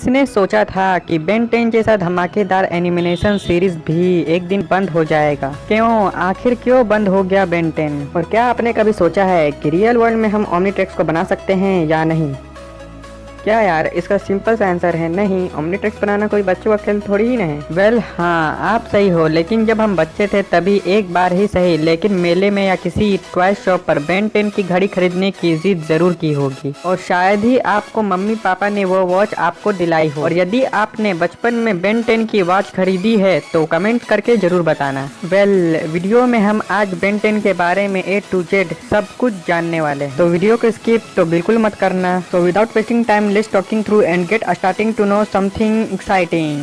किसने सोचा था कि बेन 10 जैसा धमाकेदार एनिमेशन सीरीज भी एक दिन बंद हो जाएगा। आखिर क्यों बंद हो गया बेन 10? और क्या आपने कभी सोचा है कि रियल वर्ल्ड में हम ओमनीट्रिक्स को बना सकते हैं या नहीं? क्या यार, इसका सिंपल सा आंसर है नहीं। ओमनीट्रिक्स बनाना कोई बच्चों का खेल थोड़ी ही नहीं। वेल हाँ, आप सही हो, लेकिन जब हम बच्चे थे तभी एक बार ही सही, लेकिन मेले में या किसी टॉय शॉप पर बेन 10 की घड़ी खरीदने की जिद जरूर की होगी। और शायद ही आपको मम्मी पापा ने वो वॉच आपको दिलाई हो। और यदि आपने बचपन में बेन 10 की वॉच खरीदी है तो कमेंट करके जरूर बताना। वेल, वीडियो में हम आज बेन 10 के बारे में A to Z सब कुछ जानने वाले हैं, तो वीडियो को स्किप तो बिल्कुल मत करना। So without wasting time, let's talking through and get starting to know something exciting.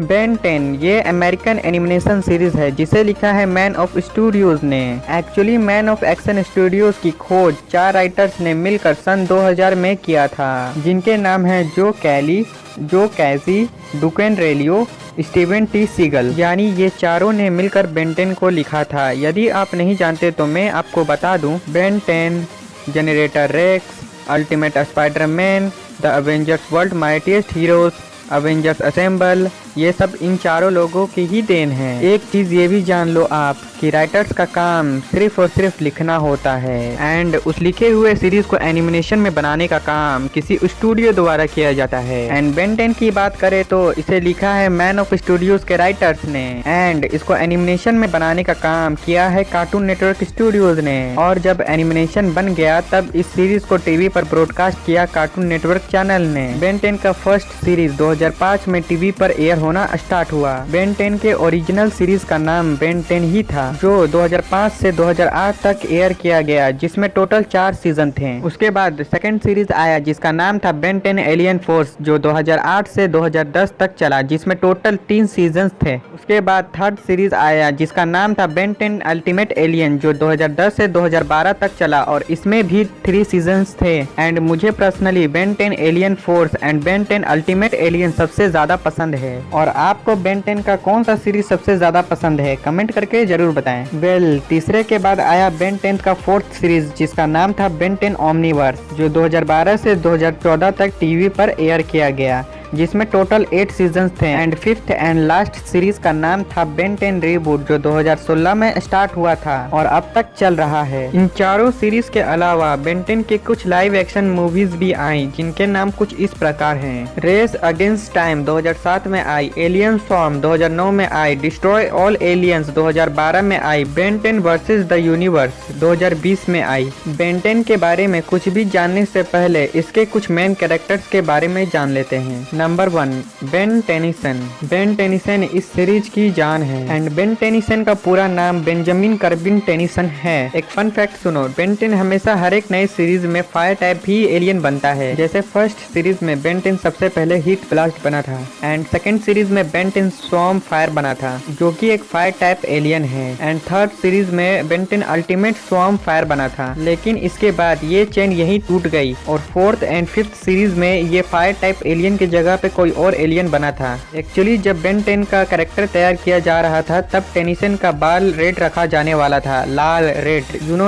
Ben 10 ये अमेरिकन एनिमेशन सीरीज है जिसे लिखा है मैन ऑफ स्टूडियोज ने। Actually man of action studios की खोज 4 राइटर्स ने मिलकर सन 2000 में किया था, जिनके नाम है जो कैली, जो कैसी, डुकेन रेलियो, स्टीवन टी सीगल। यानी ये चारों ने मिलकर बेन 10 को लिखा था। यदि आप नहीं जानते तो मैं आपको बता दूं, Ben 10, Generator Rex, Ultimate Spiderman, the Avengers World Mightiest Heroes, Avengers Assemble, ये सब इन चारों लोगों की ही देन है। एक चीज ये भी जान लो आप कि राइटर्स का काम सिर्फ और सिर्फ लिखना होता है, एंड उस लिखे हुए सीरीज को एनिमेशन में बनाने का काम किसी स्टूडियो द्वारा किया जाता है। एंड बेन 10 की बात करें तो इसे लिखा है मैन ऑफ स्टूडियोज के राइटर्स ने, एंड इसको एनिमेशन में बनाने का काम किया है कार्टून नेटवर्क स्टूडियोज ने। और जब एनिमेशन बन गया तब इस सीरीज को टीवी पर ब्रॉडकास्ट किया कार्टून नेटवर्क चैनल ने। बेन 10 का फर्स्ट सीरीज 2005 में टीवी पर एयर होना स्टार्ट हुआ। बेन 10 के ओरिजिनल सीरीज का नाम बेन 10 ही था, जो 2005 से 2008 तक एयर किया गया, जिसमें टोटल 4 सीजन थे। उसके बाद सेकंड सीरीज आया जिसका नाम था बेन 10 एलियन फोर्स, जो 2008 से 2010 तक चला, जिसमें टोटल 3 सीजन थे। उसके बाद थर्ड सीरीज आया जिसका नाम था बेन 10 अल्टीमेट एलियन, जो 2010 से 2012 तक चला, और इसमें भी 3 सीजन थे। एंड मुझे personally Ben 10 alien force and Ben 10 ultimate alien सबसे ज्यादा पसंद है। और आपको बेन 10 का कौन सा सीरीज सबसे ज्यादा पसंद है, कमेंट करके जरूर बताएं। वेल, तीसरे के बाद आया बेन 10 का फोर्थ सीरीज जिसका नाम था बेन 10 ओमनीवर्स, जो 2012 से 2014 तक टीवी पर एयर किया गया, जिसमें टोटल 8 सीजन्स थे। And fifth and last series का नाम था बेन 10 रीबूट, जो 2016 में स्टार्ट हुआ था और अब तक चल रहा है। इन चारों सीरीज के अलावा बेन 10 के कुछ लाइव एक्शन मूवीज भी आई, जिनके नाम कुछ इस प्रकार हैं। रेस अगेंस्ट टाइम 2007 में आई, एलियन स्वॉर्म 2009 में आई, डिस्ट्रॉय ऑल एलियंस 2012 में आई, बेन 10 वर्सेस द यूनिवर्स 2020 में आई। बेन 10 के बारे में कुछ भी जानने से पहले इसके कुछ मेन कैरेक्टर्स के बारे में जान लेते हैं। Number 1, Ben Tennyson. Ben Tennyson इस सीरीज की जान है, एंड बेन टेनिसन का पूरा नाम बेंजामिन कर्बिन टेनिसन है। एक फन फैक्ट सुनो, बेन 10 हमेशा हर एक नई सीरीज में फायर टाइप ही एलियन बनता है। जैसे फर्स्ट सीरीज में बेन 10 सबसे पहले हीट ब्लास्ट बना था, एंड सेकंड सीरीज में बेन 10 स्वॉर्म फायर बना था, जो कि एक फायर टाइप एलियन है, एंड थर्ड सीरीज में बेन 10 अल्टीमेट स्वॉर्म फायर बना था। लेकिन इसके बाद ये चेन यही टूट गई, और फोर्थ एंड फिफ्थ सीरीज में ये फायर टाइप एलियन की जगह पे कोई और एलियन बना था। एक्चुअली जब बेन 10 का कैरेक्टर तैयार किया जा रहा था तब टेनिसन का बाल रेड रखा जाने वाला था, लाल रेड,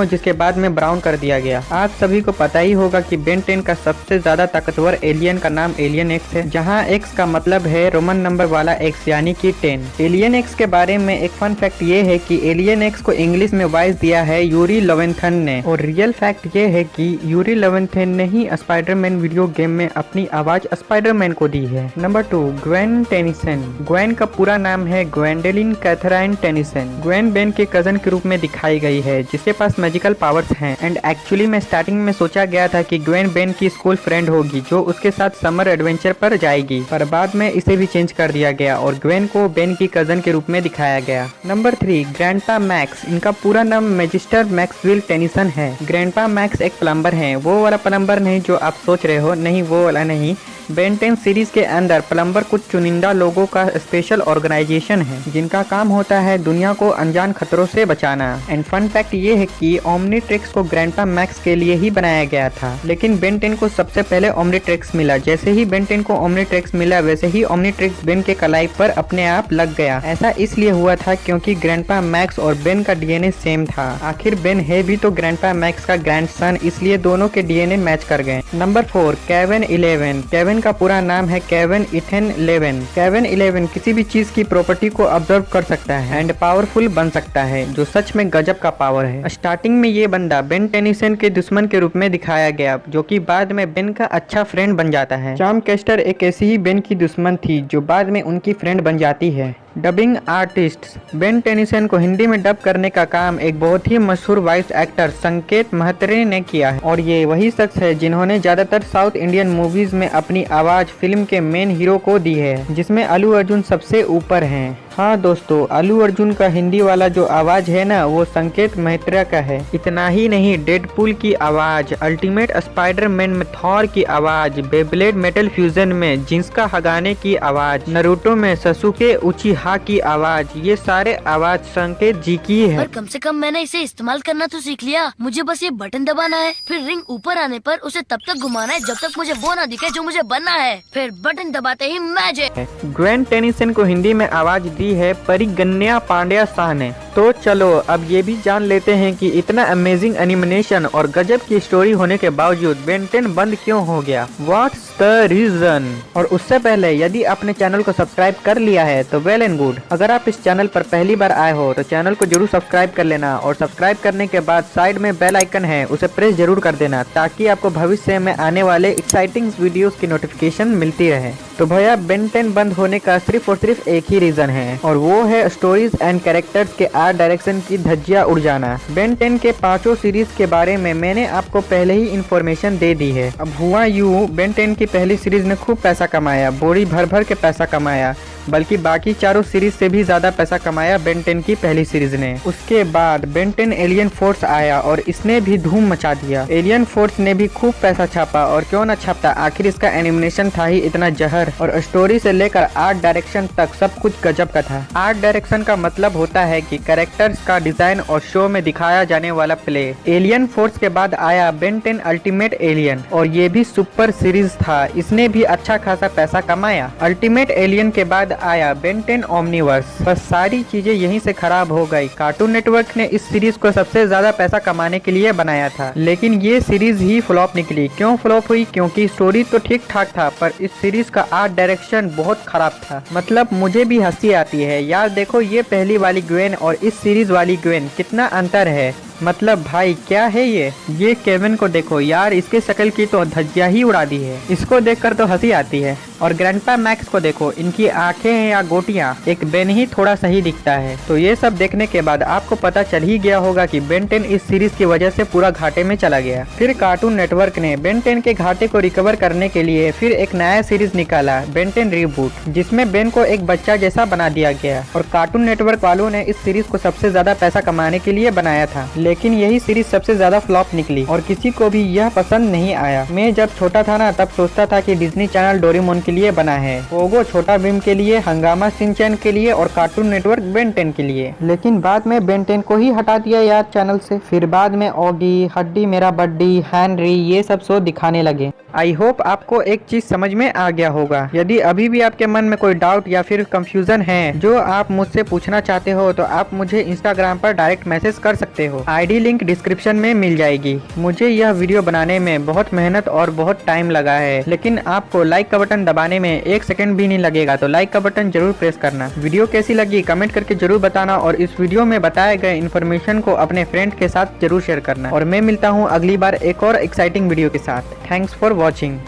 जिसके बाद में ब्राउन कर दिया गया। आप सभी को पता ही होगा कि बेन 10 का सबसे ज्यादा ताकतवर एलियन का नाम एलियन एक्स है, जहां एक्स का मतलब है रोमन नंबर वाला एक्स, यानी कि 10। एलियन एक्स के बारे में एक फन फैक्ट ये है कि एलियन एक्स को इंग्लिश में वॉइस दिया है यूरी लोवेंथन ने, और रियल फैक्ट ये है कि यूरी लोवेंथन ने ही स्पाइडरमैन वीडियो गेम में अपनी आवाज स्पाइडरमैन को दी है। Number 2, Gwen Tennyson. ग्वेन का पूरा नाम है Gwendolyn Catherine Tennyson. Gwen Ben के कजन के रूप में दिखाई गई है, जिसके पास मैजिकल पावर्स हैं। एंड एक्चुअली में स्टार्टिंग में सोचा गया था कि ग्वेन बेन की स्कूल फ्रेंड होगी, जो उसके साथ समर एडवेंचर पर जाएगी, पर बाद में इसे भी चेंज कर दिया गया और ग्वेन को बेन की कजन के रूप में दिखाया गया। Number 3, grandpa max. इनका पूरा नाम मैजिस्टर मैक्सवेल टेनिसन है। ग्रैंडपा मैक्स एक प्लम्बर है, वो वाला प्लम्बर नहीं जो आप सोच रहे हो, नहीं वो वाला नहीं। बेन 10 सीरीज के अंदर प्लम्बर कुछ चुनिंदा लोगों का स्पेशल ऑर्गेनाइजेशन है जिनका काम होता है दुनिया को अनजान खतरों से बचाना। एंड फन फैक्ट ये है कि ओमनीट्रिक्स को ग्रैंडपा मैक्स के लिए ही बनाया गया था, लेकिन बेन 10 को सबसे पहले ओमनीट्रिक्स मिला। जैसे ही बेन 10 को ओमनीट्रिक्स मिला वैसे ही ओमनीट्रिक्स बेन के कलाई पर अपने आप लग गया। ऐसा इसलिए हुआ था क्योंकि ग्रैंडपा मैक्स और बेन का डीएनए सेम था। आखिर बेन है भी तो ग्रैंडपा मैक्स का ग्रैंडसन, इसलिए दोनों के डीएनए मैच कर गए। Number 4 Kevin 11। केविन का पूरा नाम है केविन इथन 11। केविन 11 किसी भी चीज की प्रॉपर्टी को ऑब्जर्व कर सकता है एंड पावरफुल बन सकता है, जो सच में गजब का पावर है। स्टार्टिंग में ये बंदा बेन टेनिसन के दुश्मन के रूप में दिखाया गया, जो कि बाद में बेन का अच्छा फ्रेंड बन जाता है। चार्म कैस्टर एक ऐसी ही बेन की दुश्मन थी जो बाद में उनकी फ्रेंड बन जाती है। डबिंग आर्टिस्ट बेन टेनिसन को हिंदी में डब करने का काम एक बहुत ही मशहूर वॉइस एक्टर संकेत महत्रे ने किया है, और ये वही शख्स है जिन्होंने ज्यादातर साउथ इंडियन मूवीज में अपनी आवाज फिल्म के मेन हीरो को दी है, जिसमें अल्लू अर्जुन सबसे ऊपर हैं। हाँ दोस्तों, अल्लू अर्जुन का हिंदी वाला जो आवाज है ना, वो संकेत महत्रा का है। इतना ही नहीं, डेडपूल की आवाज, अल्टीमेट स्पाइडरमैन में थॉर की आवाज, बेब्लेड मेटल फ्यूजन में जिंस्का हगाने की आवाज, नारुतो में ससुके उचिहा की आवाज, ये सारे आवाज संकेत जी की है। पर कम से कम मैंने इसे इस्तेमाल करना तो सीख लिया। मुझे बस ये बटन दबाना है, फिर रिंग ऊपर आने पर उसे तब तक घुमाना है जब तक मुझे वो ना दिखे जो मुझे बनना है, फिर बटन दबाते ही मैजिक। ग्वेन टेनिसन को हिंदी में आवाज दी है परिगण्या पांड्या शाह ने। तो चलो अब ये भी जान लेते हैं कि इतना अमेजिंग एनिमेशन और गजब की स्टोरी होने के बावजूद बेन 10 बंद क्यों हो गया। What's the reason. और उससे पहले यदि आपने चैनल को सब्सक्राइब कर लिया है तो वेल एंड गुड। अगर आप इस चैनल पर पहली बार आए हो तो चैनल को जरूर सब्सक्राइब कर लेना, और सब्सक्राइब करने के बाद साइड में बेल आइकन है उसे प्रेस जरूर कर देना, ताकि आपको भविष्य में आने वाले एक्साइटिंग वीडियोस की नोटिफिकेशन मिलती रहे। तो भैया बेन 10 बंद होने का सिर्फ और सिर्फ एक ही रीजन है, और वो है स्टोरीज एंड कैरेक्टर्स के आर्ट डायरेक्शन की धज्जियां उड़ जाना। बेन 10 के 5 सीरीज के बारे में मैंने आपको पहले ही इंफॉर्मेशन दे दी है। अब हुआ यूं, बेन 10 की पहली सीरीज ने खूब पैसा कमाया, बोरी भर भर के पैसा कमाया, बल्कि बाकी चारों सीरीज से भी ज्यादा पैसा कमाया बेन 10 की पहली सीरीज ने। उसके बाद बेन 10 एलियन फोर्स आया और इसने भी धूम मचा दिया। एलियन फोर्स ने भी खूब पैसा छापा, और क्यों न छापता, आखिर इसका एनिमेशन था ही इतना जहर, और स्टोरी से लेकर आर्ट डायरेक्शन तक सब कुछ गजब का था। आर्ट डायरेक्शन का मतलब होता है कि कैरेक्टर्स का डिजाइन और शो में दिखाया जाने वाला प्ले। एलियन फोर्स के बाद आया बेन 10 अल्टीमेट एलियन, और ये भी सुपर सीरीज था, इसने भी अच्छा खासा पैसा कमाया। अल्टीमेट एलियन के बाद आया बेन 10 ओमनीवर्स। बस सारी चीजें यहीं से खराब हो गई। कार्टून नेटवर्क ने इस सीरीज को सबसे ज्यादा पैसा कमाने के लिए बनाया था, लेकिन ये सीरीज ही फ्लॉप निकली। क्यों फ्लॉप हुई? क्योंकि स्टोरी तो ठीक ठाक था, पर इस सीरीज का आर्ट डायरेक्शन बहुत खराब था। मतलब मुझे भी हंसी आती है यार, देखो ये पहली वाली ग्वेन और इस सीरीज वाली ग्वेन, कितना अंतर है। मतलब भाई क्या है ये केविन को देखो यार, इसके शक्ल की तो धज्जियां ही उड़ा दी है, इसको देखकर तो हंसी आती है। और ग्रैंडपा मैक्स को देखो, इनकी आंखें हैं या गोटियां, एक बेन ही थोड़ा सही दिखता है। तो ये सब देखने के बाद आपको पता चल ही गया होगा कि बेन 10 इस सीरीज की वजह से पूरा घाटे में चला गया। फिर कार्टून नेटवर्क ने बेन 10 के घाटे को रिकवर करने के लिए फिर एक नया सीरीज निकाला, बेन 10 रीबूट, जिसमें बेन को एक बच्चा जैसा बना दिया गया। और कार्टून नेटवर्क वालों ने इस सीरीज को सबसे ज्यादा पैसा कमाने के लिए बनाया था, लेकिन यही सीरीज सबसे ज्यादा फ्लॉप निकली और किसी को भी यह पसंद नहीं आया। मैं जब छोटा था ना, तब सोचता था कि डिज्नी चैनल डोरेमोन के लिए बना है, पोगो छोटा भीम के लिए, हंगामा शिनचैन के लिए और कार्टून नेटवर्क बेन 10 के लिए। लेकिन बाद में बेन 10 को ही हटा दिया यार चैनल से। फिर बाद में ऑगी, हड्डी मेरा बड्डी, हेनरी, ये सब शो दिखाने लगे। आई होप आपको एक चीज समझ में आ गया होगा। यदि अभी भी आपके मन में कोई डाउट या फिर कंफ्यूजन है जो आप मुझसे पूछना चाहते हो, तो आप मुझे इंस्टाग्राम पर डायरेक्ट मैसेज कर सकते हो। आईडी लिंक डिस्क्रिप्शन में मिल जाएगी। मुझे यह वीडियो बनाने में बहुत मेहनत और बहुत टाइम लगा है, लेकिन आपको लाइक का बटन दबाने में 1 सेकंड भी नहीं लगेगा, तो लाइक का बटन जरूर प्रेस करना। वीडियो कैसी लगी कमेंट करके जरूर बताना, और इस वीडियो में बताए गए इन्फॉर्मेशन को अपने फ्रेंड के साथ जरूर शेयर करना। और मैं मिलता हूँ अगली बार एक और एक्साइटिंग वीडियो के साथ। Thanks for watching.